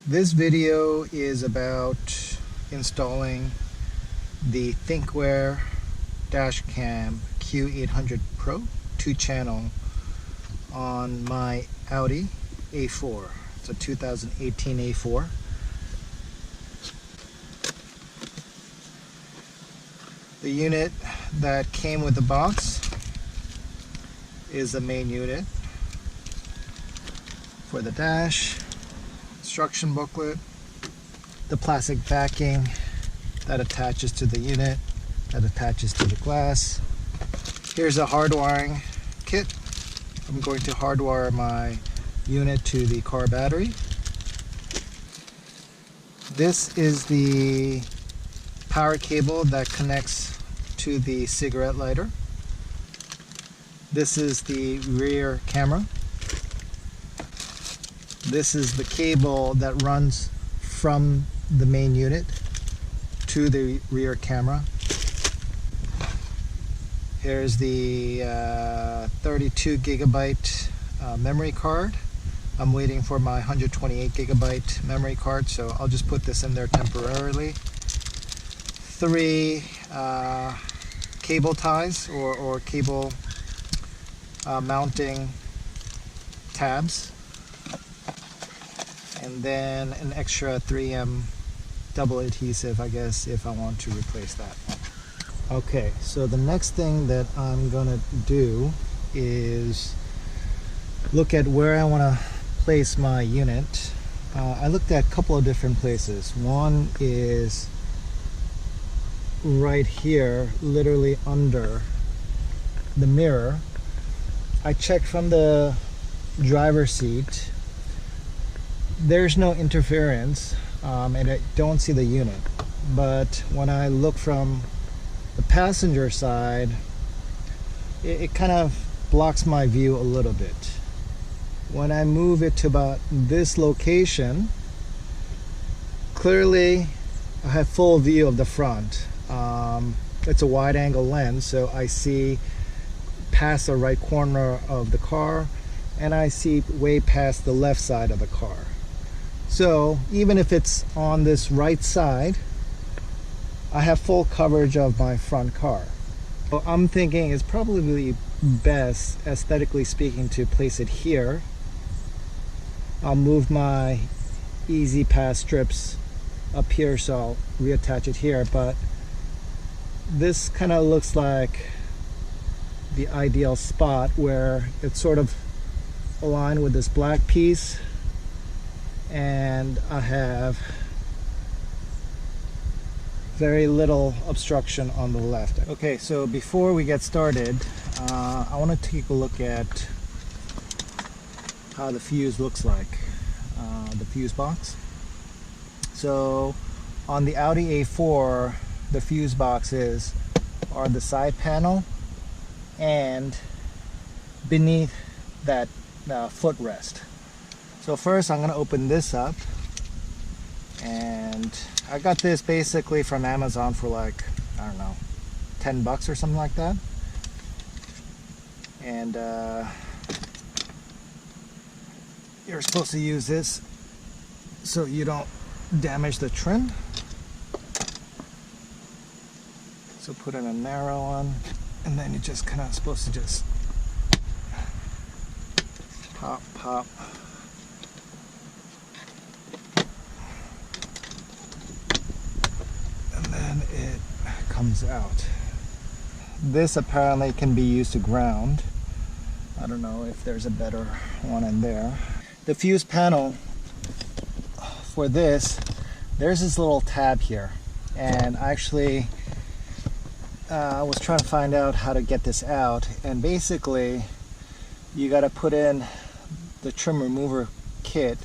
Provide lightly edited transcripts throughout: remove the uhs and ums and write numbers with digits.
This video is about installing the Thinkware Dashcam Q800 Pro 2-channel on my Audi A4. It's a 2018 A4. The unit that came with the box is the main unit for the dash. Instruction booklet, the plastic backing that attaches to the unit, that attaches to the glass. Here's a hardwiring kit. I'm going to hardwire my unit to the car battery. This is the power cable that connects to the cigarette lighter. This is the rear camera. This is the cable that runs from the main unit to the rear camera. Here's the 32 gigabyte memory card. I'm waiting for my 128 gigabyte memory card, so I'll just put this in there temporarily. 3 cable ties or cable mounting tabs. And then an extra 3M double adhesive, I guess, if I want to replace that. Okay, so the next thing that I'm gonna do is look at where I want to place my unit. I looked at a couple of different places. One is right here, literally under the mirror. I checked from the driver's seat. There's no interference, and I don't see the unit. But when I look from the passenger side, it kind of blocks my view a little bit. When I move it to about this location, clearly I have full view of the front. It's a wide angle lens, so I see past the right corner of the car, and I see way past the left side of the car. So even if it's on this right side, I have full coverage of my front car. So I'm thinking it's probably best, aesthetically speaking, to place it here. I'll move my easy pass strips up here, so I'll reattach it here. But this kind of looks like the ideal spot where it's sort of aligned with this black piece, and I have very little obstruction on the left. Okay, so before we get started, I want to take a look at how the fuse looks like, the fuse box. So on the Audi A4, the fuse boxes are the side panel and beneath that footrest. So first I'm going to open this up, and I got this basically from Amazon for like, I don't know, $10 or something like that. And you're supposed to use this so you don't damage the trim. So put in a narrow one, and then you're just kind of supposed to just pop. It comes out. This apparently can be used to ground. I don't know if there's a better one in there. The fuse panel for this, there's this little tab here, and actually I was trying to find out how to get this out, and basically you got to put in the trim remover kit,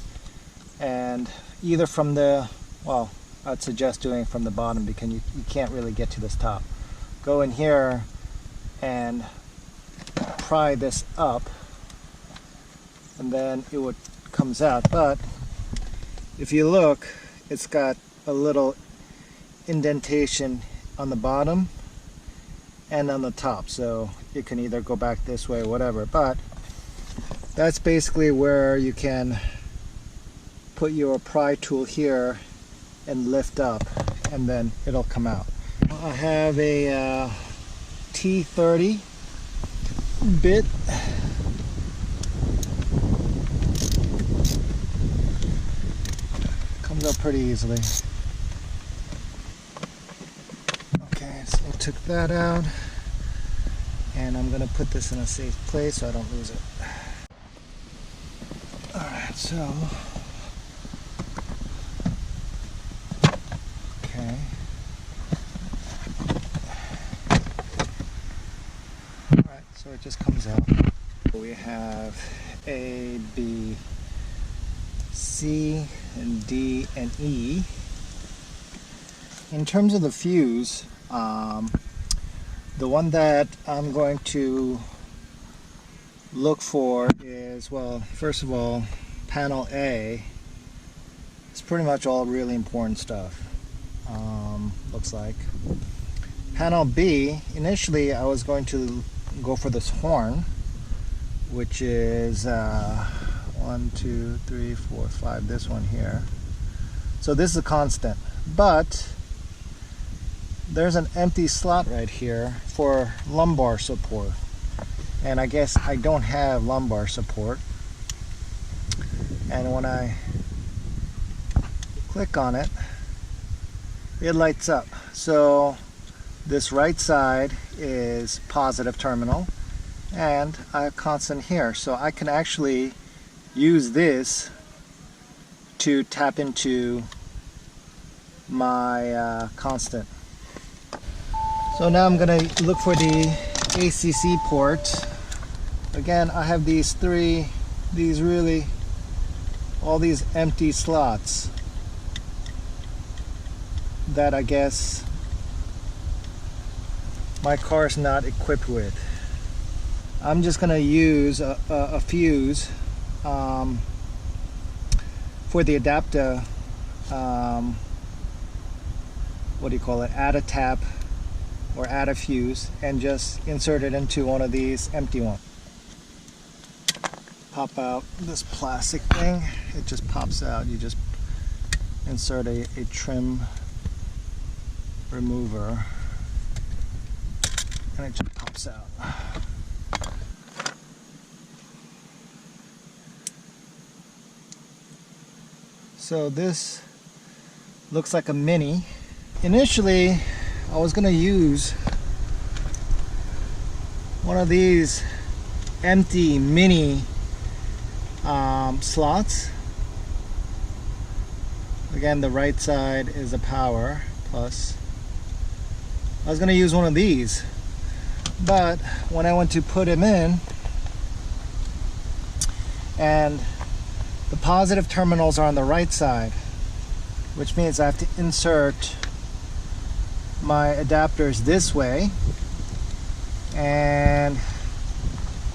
and either from the, well, I'd suggest doing it from the bottom because you can't really get to this top. Go in here and pry this up, and then it comes out. But if you look, it's got a little indentation on the bottom and on the top, so it can either go back this way or whatever. But that's basically where you can put your pry tool here and lift up, and then it'll come out. I have a T30 bit. Comes out pretty easily. Okay, so I took that out, and I'm gonna put this in a safe place so I don't lose it. Alright, so okay. Alright, so it just comes out. We have A, B, C, and D, and E. In terms of the fuse, the one that I'm going to look for is, well, first of all, panel A. It's pretty much all really important stuff, looks like. Panel B, initially I was going to go for this horn, which is 1, 2, 3, 4, 5, this one here. So this is a constant, but there's an empty slot right here for lumbar support, and I guess I don't have lumbar support, and when I click on it, it lights up. So this right side is positive terminal, and I have constant here, so I can actually use this to tap into my constant. So now I'm gonna look for the ACC port. Again, I have these all these empty slots that I guess my car is not equipped with. I'm just gonna use a fuse for the adapter. What do you call it? Add a tap or add a fuse, and just insert it into one of these empty ones. Pop out this plastic thing. It just pops out. You just insert a trim remover, and it just pops out. So this looks like a Mini. Initially, I was gonna use one of these empty Mini slots. Again, the right side is the power plus. I was gonna use one of these, but when I went to put him in, and the positive terminals are on the right side, which means I have to insert my adapters this way, and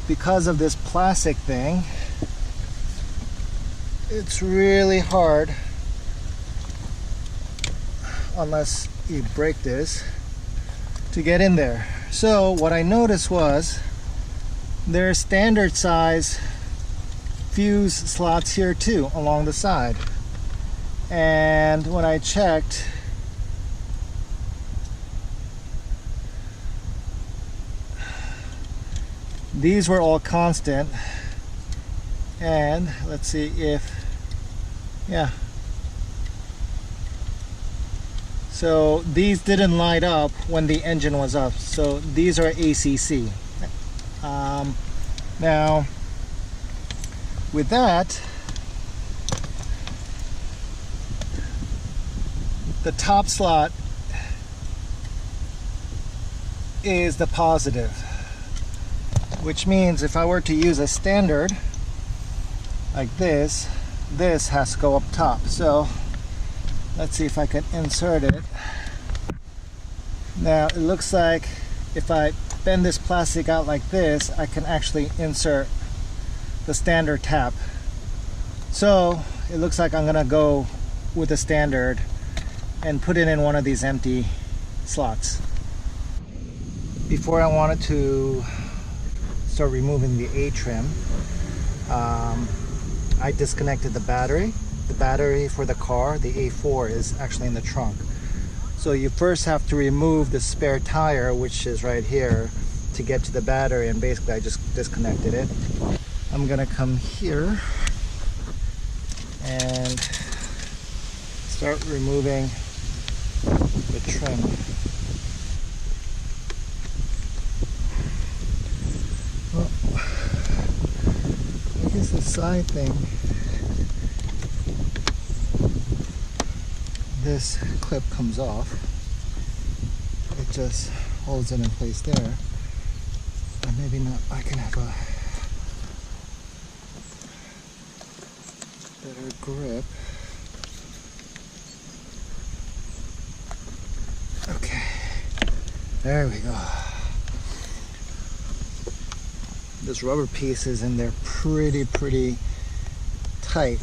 because of this plastic thing, it's really hard, unless you break this, to get in there. So what I noticed was there's standard size fuse slots here too along the side, and when I checked, these were all constant. And let's see if, yeah, so these didn't light up when the engine was up, so these are ACC. Now with that, the top slot is the positive, which means if I were to use a standard like this, this has to go up top. So let's see if I can insert it. Now it looks like if I bend this plastic out like this, I can actually insert the standard tap. So it looks like I'm gonna go with the standard and put it in one of these empty slots. Before I wanted to start removing the A trim, I disconnected the battery. the battery for the car, the A4, is actually in the trunk. So you first have to remove the spare tire, which is right here, to get to the battery, and basically I just disconnected it. I'm gonna come here and start removing the trim. Well, I guess the side thing, this clip comes off. It just holds it in place there. And maybe not, I can have a better grip. Okay, there we go. This rubber piece is in there pretty tight.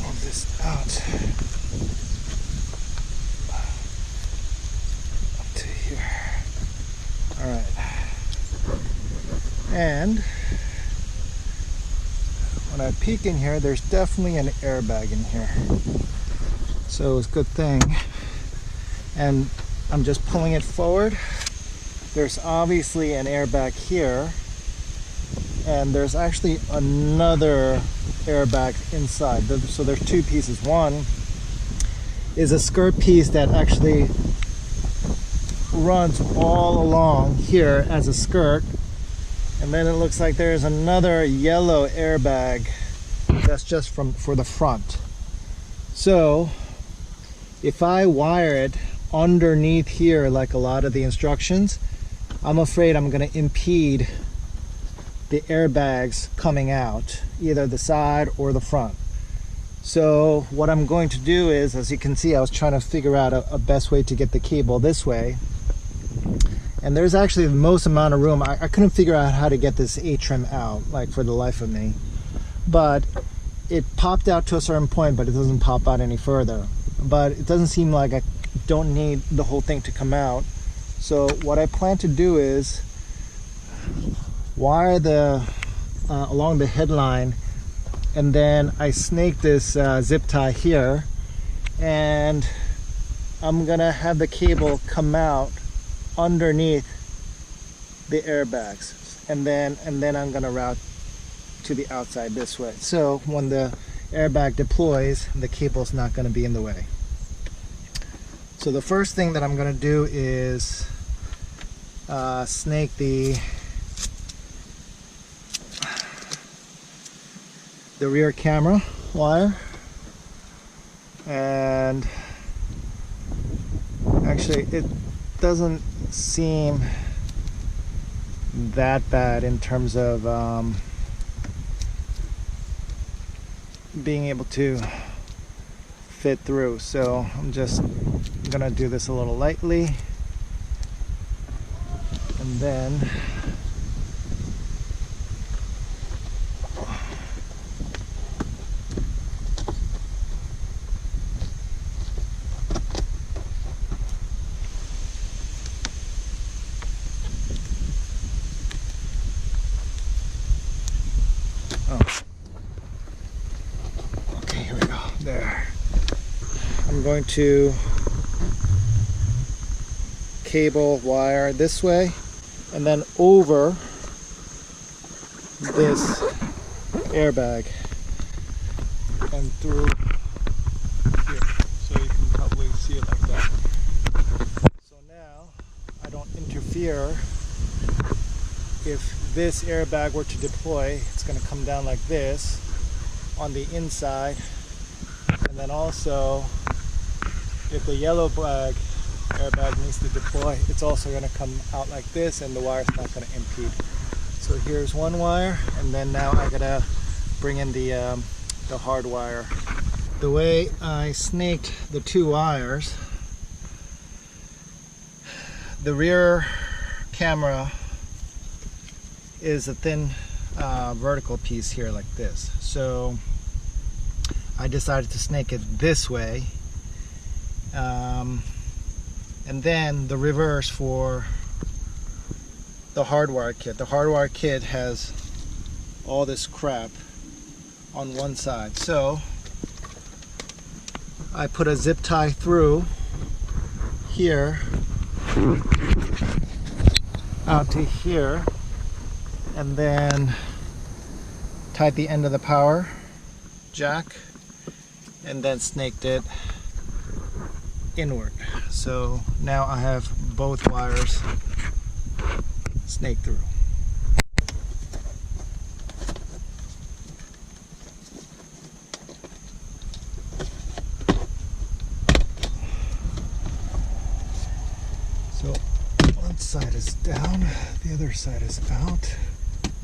Move this out up to here. All right, and when I peek in here, there's definitely an airbag in here, so it's a good thing. And I'm just pulling it forward. There's obviously an airbag here, and there's actually another airbag inside. So there's two pieces. One is a skirt piece that actually runs all along here as a skirt, and then it looks like there's another yellow airbag that's just for the front. So if I wire it underneath here like a lot of the instructions, I'm afraid I'm going to impede the airbags coming out, either the side or the front. So what I'm going to do is, as you can see, I was trying to figure out a best way to get the cable this way. And there's actually the most amount of room. I couldn't figure out how to get this A-trim out, like, for the life of me. But it popped out to a certain point, but it doesn't pop out any further. But it doesn't seem like I don't need the whole thing to come out. So what I plan to do is wire the along the headline, and then I snake this zip tie here, and I'm gonna have the cable come out underneath the airbags, and then I'm gonna route to the outside this way. So when the airbag deploys, the cable's not gonna be in the way. So the first thing that I'm going to do is snake the rear camera wire, and actually it doesn't seem that bad in terms of being able to fit through. So I'm just gonna do this a little lightly, and then okay, here we go. There. I'm going to cable wire this way and then over this airbag and through here, so you can probably see it like that. So now I don't interfere. If this airbag were to deploy, it's going to come down like this on the inside, and then also if the yellow airbag needs to deploy, it's also going to come out like this, and the wire's not going to impede. So here's one wire, and then now I gotta bring in the hard wire. The way I snaked the two wires, the rear camera is a thin vertical piece here like this. So I decided to snake it this way. And then the reverse for the hardwire kit. The hardwire kit has all this crap on one side. So I put a zip tie through here out to here, and then tied the end of the power jack and then snaked it inward. So now I have both wires snaked through. So one side is down, the other side is out,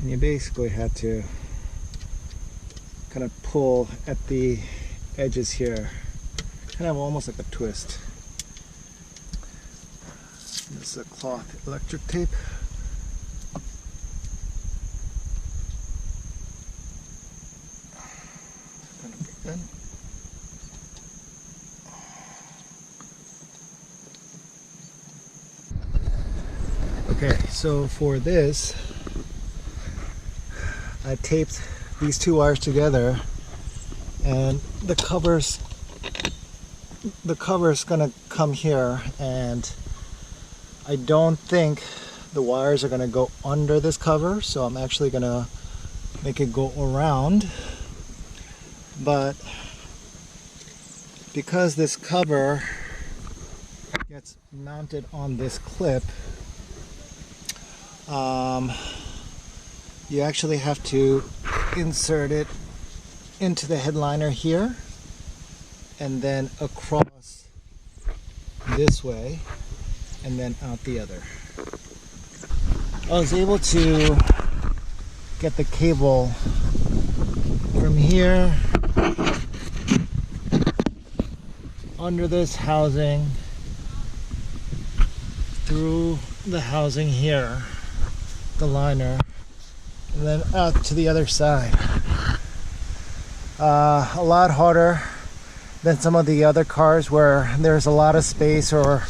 and you basically had to kind of pull at the edges here, kind of almost like a twist. This is a cloth electric tape. Kind of big then. Okay, so for this, I taped these two wires together, and the cover's gonna come here, and I don't think the wires are gonna go under this cover, so I'm actually gonna make it go around. But because this cover gets mounted on this clip, you actually have to insert it into the headliner here and then across this way and then out the other. I was able to get the cable from here under this housing through the housing here, the liner, and then out to the other side. A lot harder than some of the other cars where there's a lot of space or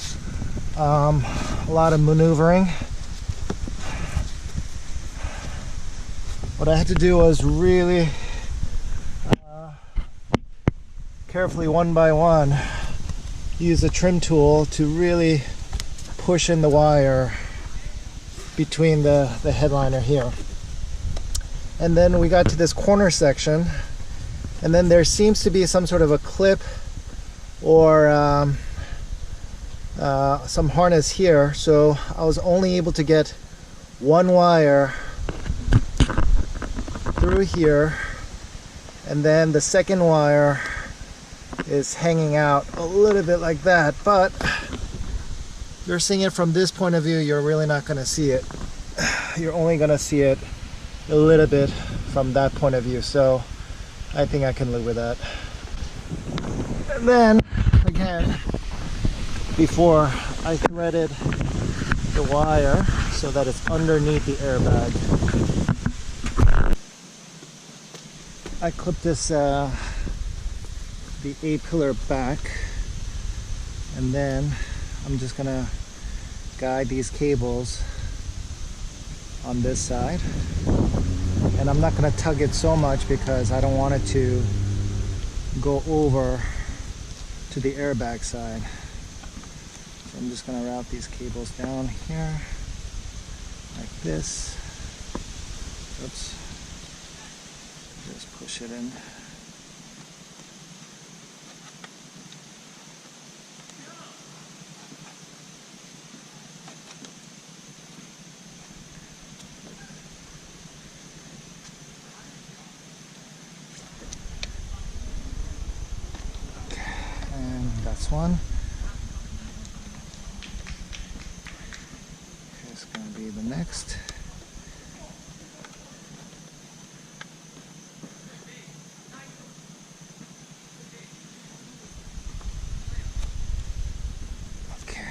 a lot of maneuvering. What I had to do was really carefully, one by one, use a trim tool to really push in the wire between the headliner here. And then we got to this corner section, and then there seems to be some sort of a clip or some harness here, so I was only able to get one wire through here, and then the second wire is hanging out a little bit like that. But you're seeing it from this point of view, you're really not going to see it. You're only going to see it a little bit from that point of view, so I think I can live with that. And then again, before I threaded the wire so that it's underneath the airbag, I clipped this the A-pillar back, and then I'm just gonna guide these cables on this side, and I'm not gonna tug it so much because I don't want it to go over to the airbag side. So I'm just gonna route these cables down here like this. Oops. Just push it in. That's one. It's going to be the next. Okay.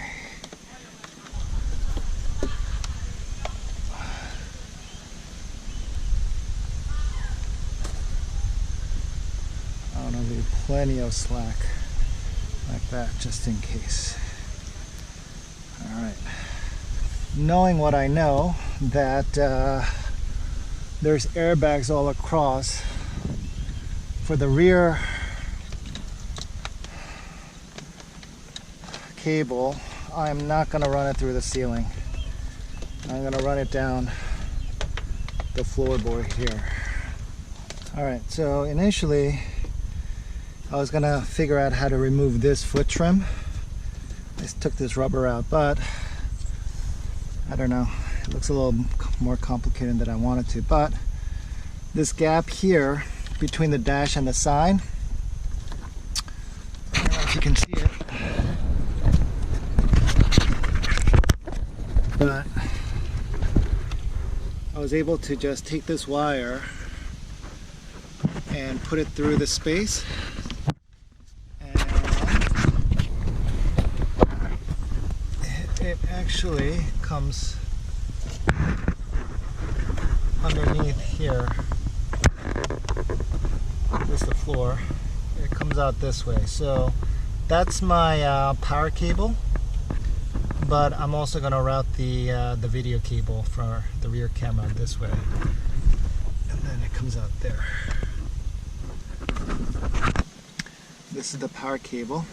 I want to leave plenty of slack like that, just in case. All right. Knowing what I know, that there's airbags all across. For the rear cable, I'm not going to run it through the ceiling. I'm going to run it down the floorboard here. Alright, so initially I was going to figure out how to remove this foot trim. I just took this rubber out, but I don't know. It looks a little more complicated than I wanted to. But this gap here between the dash and the side, I don't know if you can see it, but I was able to just take this wire and put it through the space, and it actually comes underneath here. This is the floor. It comes out this way. So that's my power cable, but I'm also going to route the video cable for the rear camera this way, and then it comes out there. This is the power cable,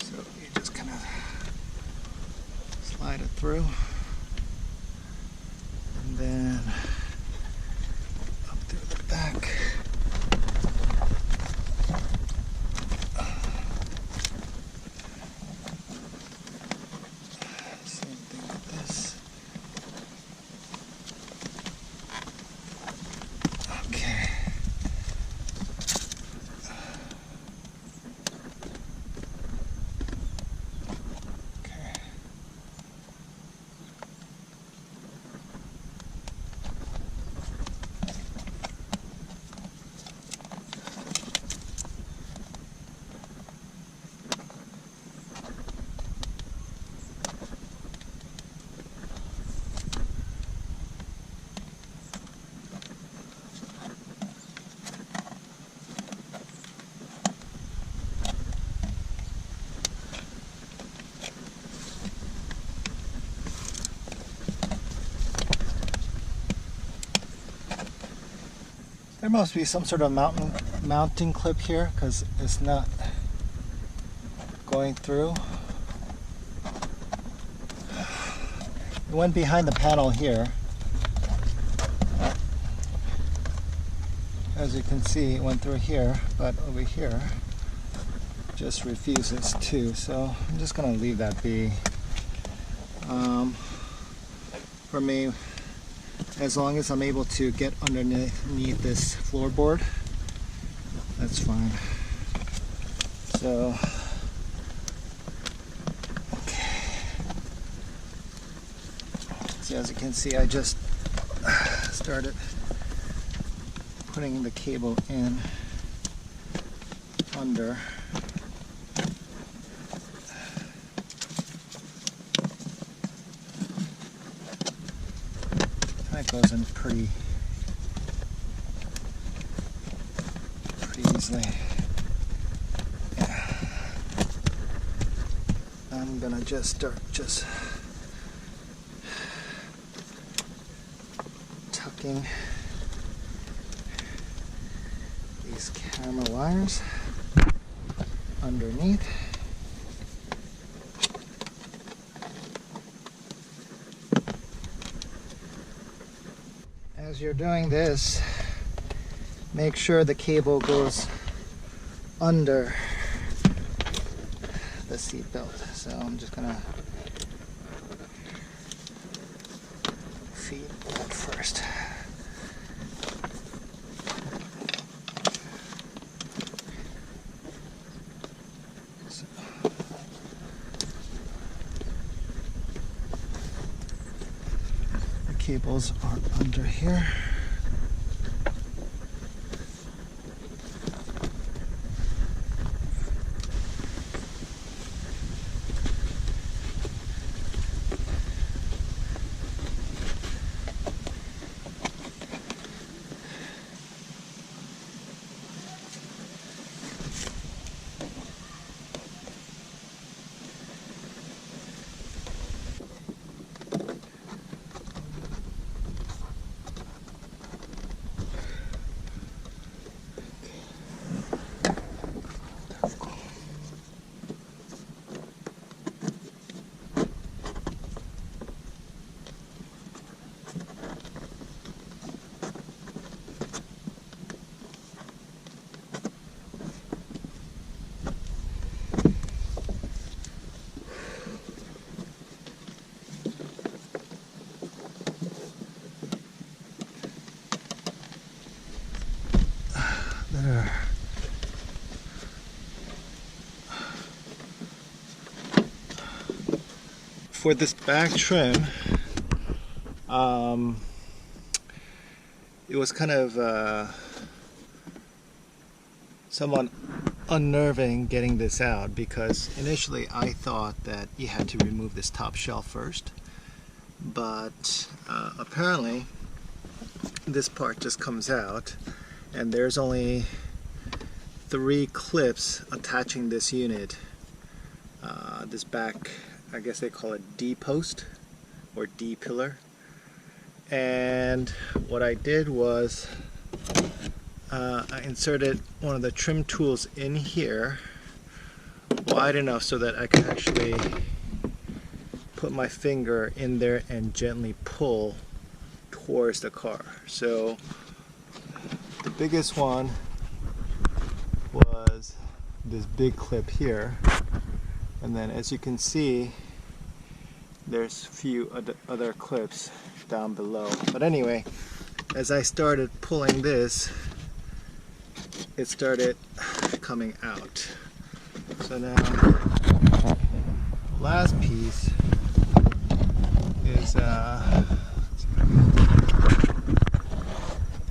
so you just kind of slide it through, and then up through the back. Same thing with this. Okay. There must be some sort of mounting clip here because it's not going through. It went behind the panel here. As you can see, it went through here, but over here just refuses to. So I'm just going to leave that be. For me, as long as I'm able to get underneath this floorboard, that's fine. So, okay. So as you can see, I just started putting the cable in under. That goes in pretty easily. Yeah. I'm gonna just start tucking these camera wires underneath. As you're doing this, make sure the cable goes under the seat belt. So I'm just gonna feed that first. So. The cables are under here. For this back trim, it was kind of somewhat unnerving getting this out, because initially I thought that you had to remove this top shelf first, but apparently this part just comes out, and there's only 3 clips attaching this unit, this back, I guess they call it D post or D pillar. And what I did was I inserted one of the trim tools in here wide enough so that I could actually put my finger in there and gently pull towards the car. So the biggest one was this big clip here, and then as you can see there's a few other clips down below. But anyway, as I started pulling this, it started coming out. So now last piece is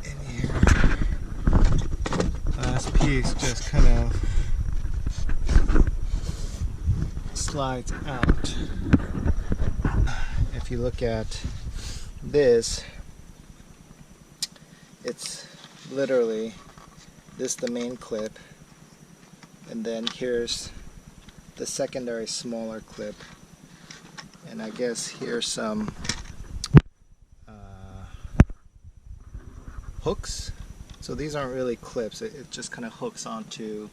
in here. Last piece just kind of slides out. If you look at this, it's literally this, the main clip, and then here's the secondary smaller clip, and I guess here's some hooks. So these aren't really clips, it just kind of hooks onto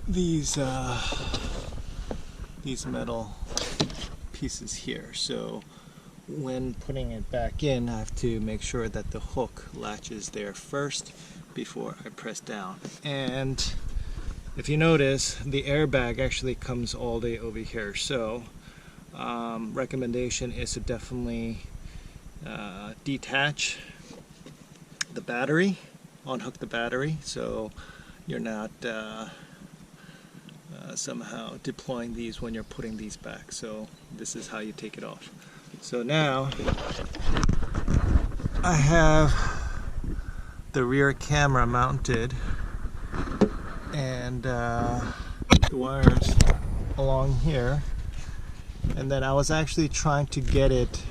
these metal pieces here. So when putting it back in, I have to make sure that the hook latches there first before I press down. And if you notice, the airbag actually comes all the way over here. So recommendation is to definitely detach the battery, unhook the battery, so you're not somehow deploying these when you're putting these back. So this is how you take it off. So now I have the rear camera mounted, and the wires along here, and then I was actually trying to get it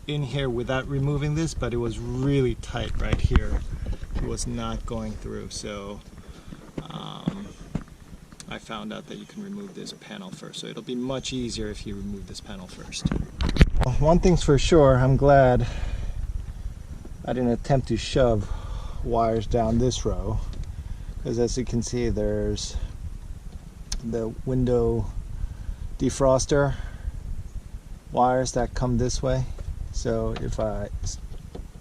in here without removing this, but it was really tight right here. It was not going through, so I found out that you can remove this panel first. So it'll be much easier if you remove this panel first. Well, one thing's for sure, I'm glad I didn't attempt to shove wires down this row, because as you can see, there's the window defroster wires that come this way. So if I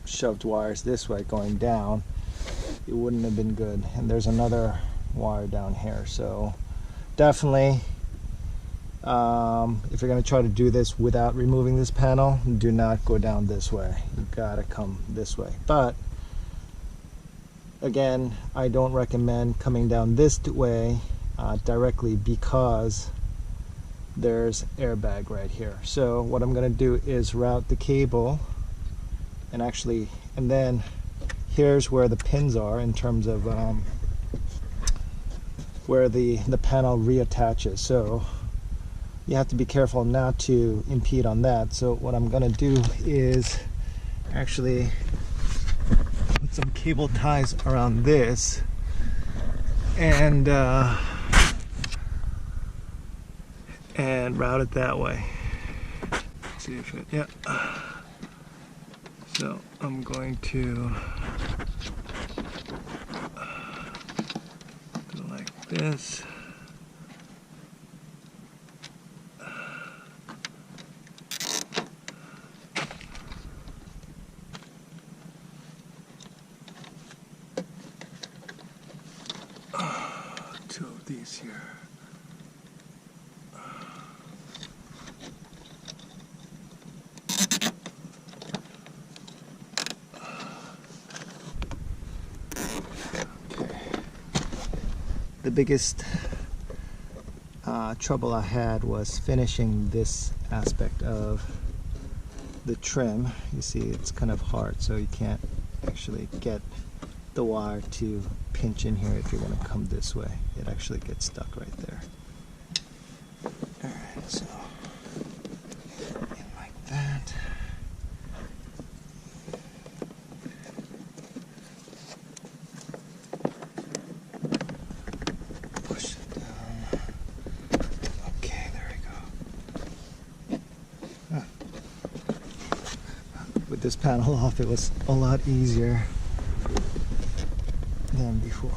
shoved wires this way going down, it wouldn't have been good. And there's another wire down here. So definitely, if you're going to try to do this without removing this panel, do not go down this way. You gotta come this way. But again, I don't recommend coming down this way directly, because there's airbag right here. So what I'm going to do is route the cable, and then here's where the pins are in terms of where the panel reattaches. So you have to be careful not to impede on that. So what I'm going to do is actually put some cable ties around this, and route it that way. Let's see if it, yeah. So I'm going to go like this. Two of these here. the biggest trouble I had was finishing this aspect of the trim. You see it's kind of hard, so you can't actually get the wire to pinch in here if you're going to come this way. It actually gets stuck right there. Alright, so in like that. Push it down. Okay, there we go. Huh. With this panel off, it was a lot easier than before.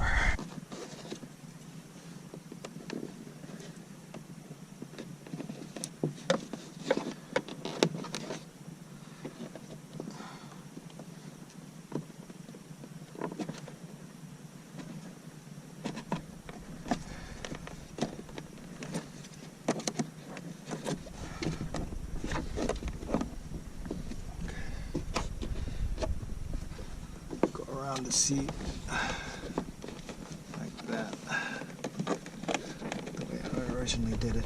Go around the seat like that, the way I originally did it.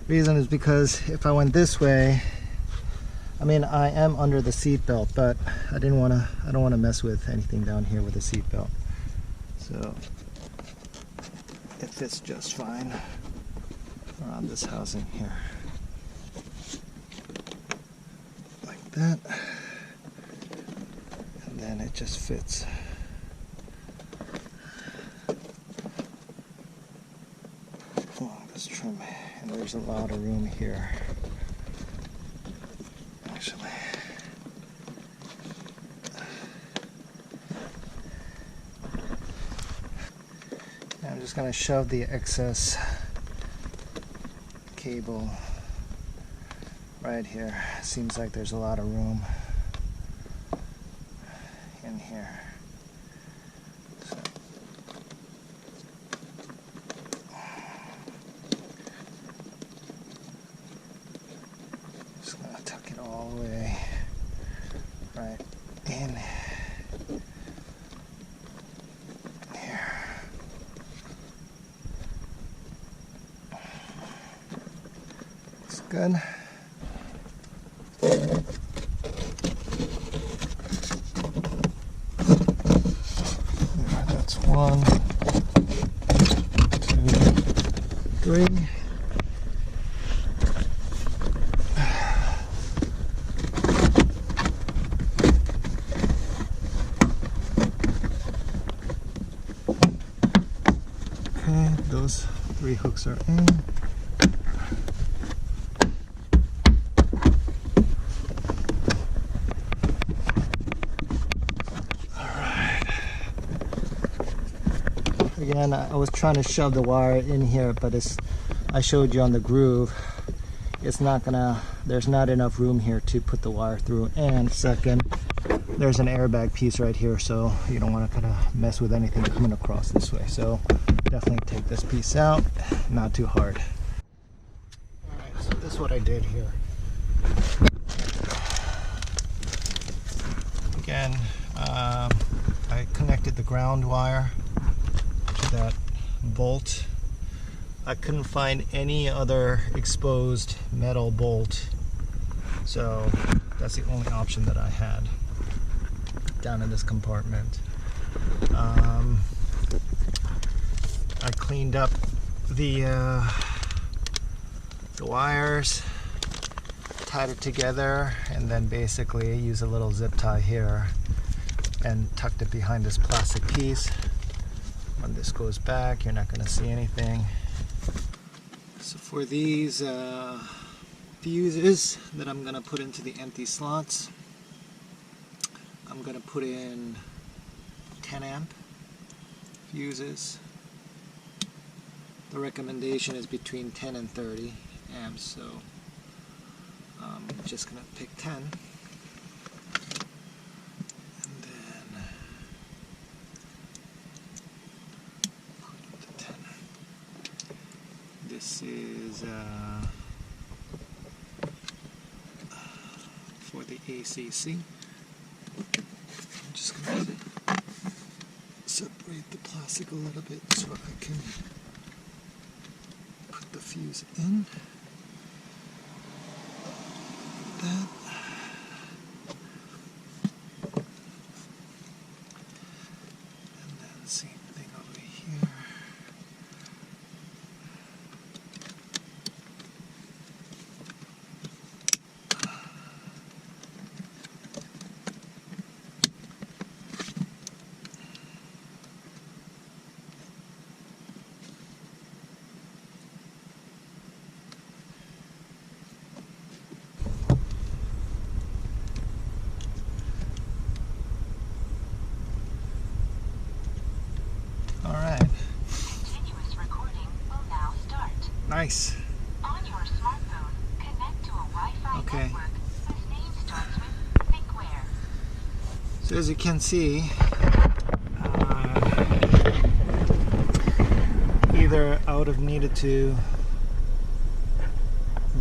Reason is because if I went this way, I mean, I am under the seat belt, but I don't want to mess with anything down here with the seat belt. So it fits just fine around this housing here. Like that. And then it just fits. Along this trim. And there's a lot of room here. Actually. I'm just going to shove the excess cable right here. Seems like there's a lot of room in here. So, just going to tuck it all the way right in. Good. That's 1, 2, 3. Okay, those 3 hooks are in. Again, I was trying to shove the wire in here, but I showed you on the groove, it's not gonna, there's not enough room here to put the wire through. And second, there's an airbag piece right here, so you don't want to kind of mess with anything coming across this way. So definitely take this piece out, not too hard. Alright, so this is what I did here. Again, I connected the ground wire to that bolt. I couldn't find any other exposed metal bolt, so that's the only option that I had down in this compartment. I cleaned up the wires, tied it together, and then basically use a little zip tie here and tucked it behind this plastic piece. When this goes back, you're not going to see anything. So for these fuses that I'm going to put into the empty slots, I'm going to put in 10 amp fuses. The recommendation is between 10 and 30 amps, so I'm just going to pick 10. And then put the 10. the ACC. I'm just going to separate the plastic a little bit so I can put the fuse in. That. And then same thing over here. Nice. On your smartphone, connect to a Wi-Fi Okay. network whose name starts with Thinkware. So as you can see, either I would have needed to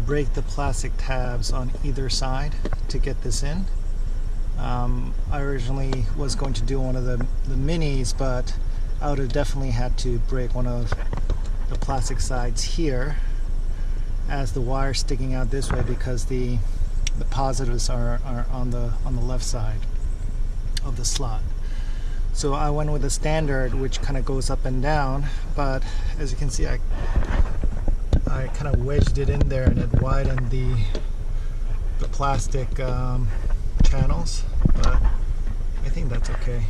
break the plastic tabs on either side to get this in. I originally was going to do one of the minis, but I would have definitely had to break one of the plastic sides here, as the wire sticking out this way, because the positives are on the left side of the slot. So I went with a standard which kind of goes up and down, but as you can see, I kind of wedged it in there and it widened the plastic channels, but I think that's okay.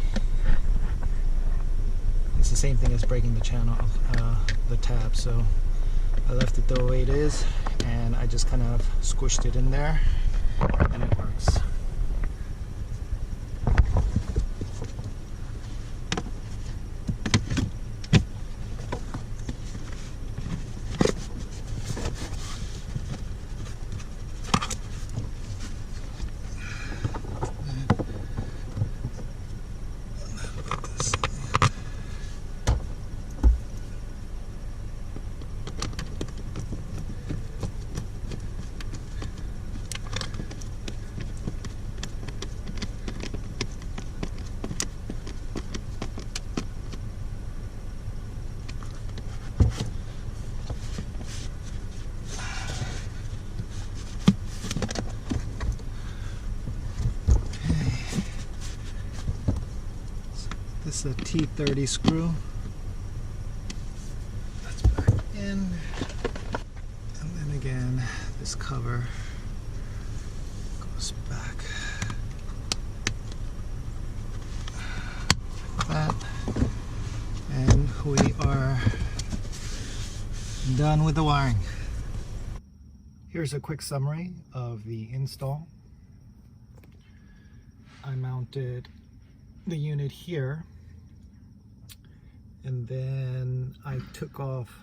It's the same thing as breaking the channel, the tab, so I left it the way it is and I just kind of squished it in there and it works. This is a T30 screw. That's back in. And then again, this cover goes back like that. And we are done with the wiring. Here's a quick summary of the install. I mounted the unit here, and then I took off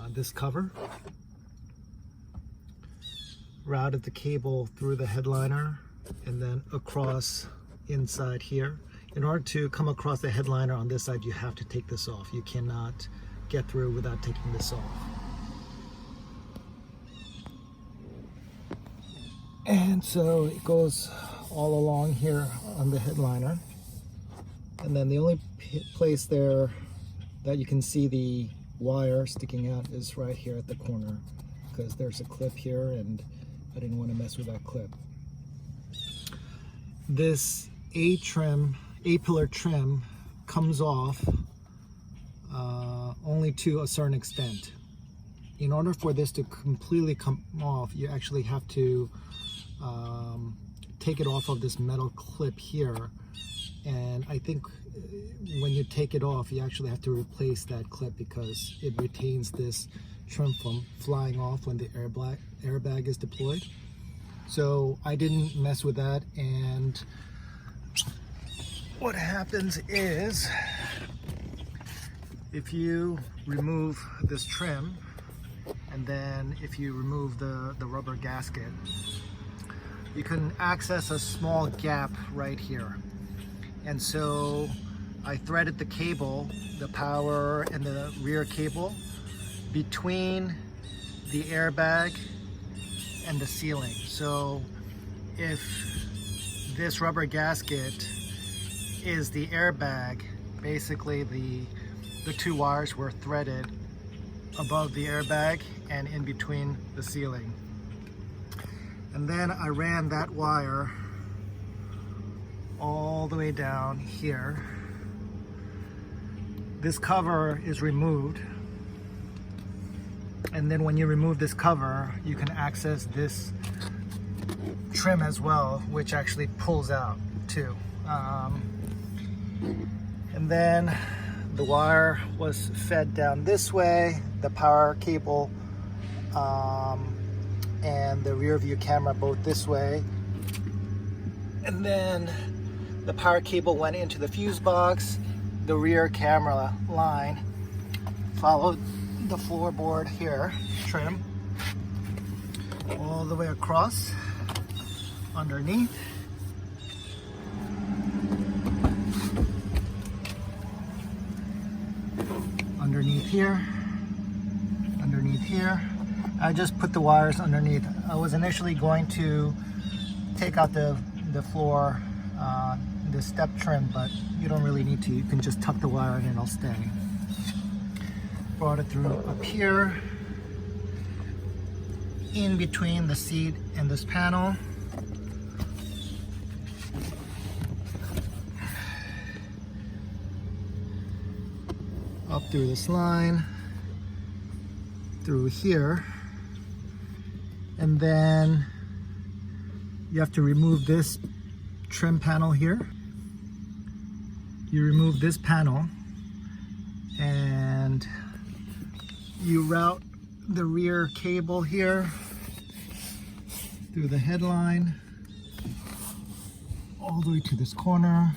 this cover, routed the cable through the headliner and then across inside here. In order to come across the headliner on this side, you have to take this off. You cannot get through without taking this off. And so it goes all along here on the headliner. And then the only place there that you can see the wire sticking out is right here at the corner, because there's a clip here and I didn't want to mess with that clip. This A-pillar trim comes off only to a certain extent. In order for this to completely come off, you actually have to take it off of this metal clip here, and I think when you take it off you actually have to replace that clip because it retains this trim from flying off when the airbag is deployed. So I didn't mess with that, and what happens is if you remove this trim and then if you remove the rubber gasket, you can access a small gap right here. And so I threaded the cable, the power and the rear cable, between the airbag and the ceiling. So if this rubber gasket is the airbag. Basically the two wires were threaded above the airbag and in between the ceiling. And then I ran that wire all the way down here. This cover is removed, and then when you remove this cover, you can access this trim as well, which actually pulls out too. And then the wire was fed down this way, the power cable and the rear view camera both this way. And then the power cable went into the fuse box. The rear camera line followed the floorboard here, trim, all the way across, underneath. Underneath here, underneath here. I just put the wires underneath. I was initially going to take out the floor, the step trim, but you don't really need to. You can just tuck the wire in and it'll stay. Brought it through up here, in between the seat and this panel. Up through this line, through here, and then you have to remove this trim panel here. You remove this panel and you route the rear cable here through the headline all the way to this corner.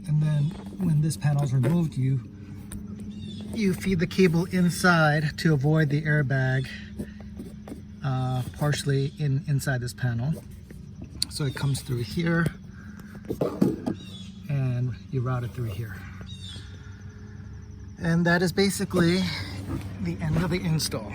And then when this panel is removed, you feed the cable inside to avoid the airbag partially inside this panel. So it comes through here and you route it through here. And that is basically the end of the install.